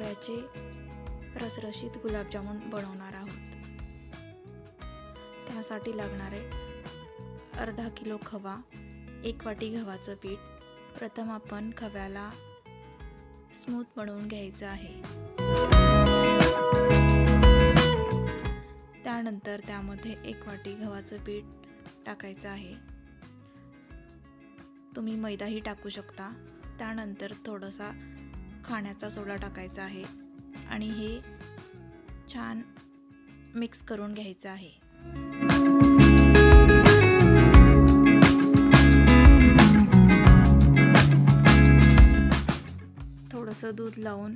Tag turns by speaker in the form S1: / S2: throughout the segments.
S1: खव्याचे रसरशीत गुलाबजामुन बनवणार आहोत। त्यासाठी लागणारे अर्धा किलो खवा, 1 वाटी गव्हाचं पीठ। प्रथम आपण खव्याला स्मूथ बनवून घ्यायचं आहे। त्यानंतर त्यामध्ये 1 वाटी गव्हाचं पीठ टाकायचं आहे। तुम्ही मैदाही टाकू शकता। त्यानंतर थोडासा खाण्याचा सोडा टाकायचा आहे आणि हे छान मिक्स करून घ्यायचं आहे। थोडंसं दूध लावून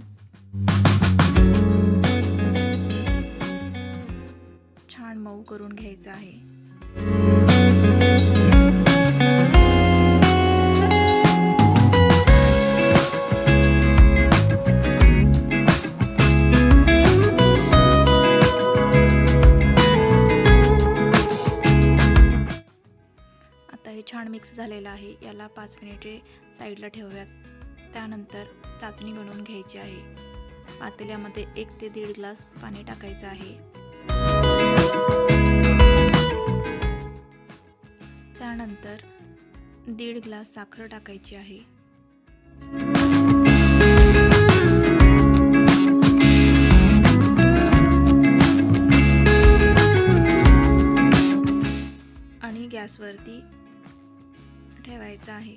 S1: छान मऊ करून घ्यायचं आहे। आता हे छान मिक्स झालेलं आहे। याला 5 मिनिटे साईडला ठेवूयात। त्यानंतर चाचणी बनवून घ्यायची आहे। पातेल्यामध्ये 1 ते 1.5 ग्लास पाणी टाकायचं आहे। त्यानंतर 1.5 ग्लास साखर टाकायची आहे। आणि गॅसवरती ठेवायचं आहे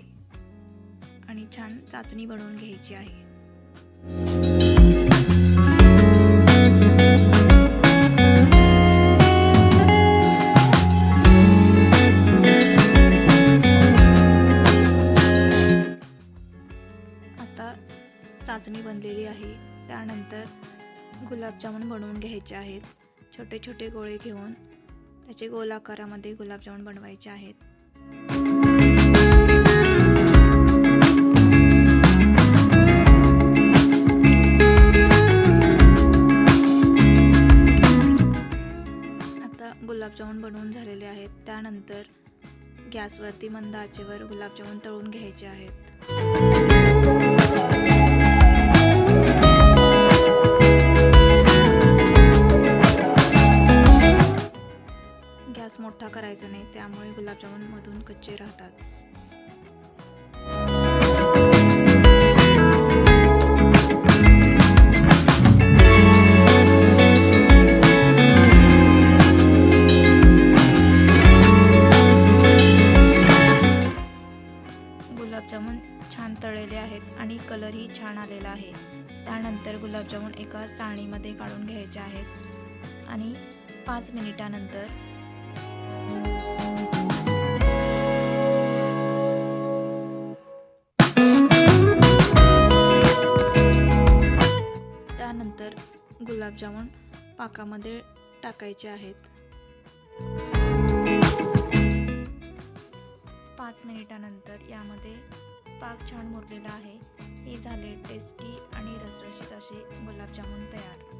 S1: आणि छान चाचणी बनवून घ्यायची आहे। आता चाचणी बनलेली आहे। त्यानंतर गुलाबजामुन बनवून घ्यायचे आहेत। छोटे छोटे गोळे घेऊन त्याचे गोल आकारामध्ये गुलाबजामुन बनवायचे आहेत। आता गुलाबजामुन बनवून झालेले आहेत। त्यानंतर गॅसवरती मंद आचेवर गुलाबजामुन तळून घ्यायचे आहेत। गॅस मोठा करायचा नाही, त्यामुळे गुलाबजामुन मधून कच्चे राहतात। गुलाबजामुन छान तळलेले आहेत आणि कलरही छान आलेला आहे। त्यानंतर गुलाबजामुन एका चाळणीमध्ये काढून घ्यायचे आहेत आणि 5 मिनिटानंतर गुलाबजामुन पाकामध्ये टाकायचे आहेत। 5 मिनिटानंतर यामध्ये पाक छान मुरलेला आहे। हे झाले टेस्टी आणि रसरशीत असे गुलाबजामुन तयार।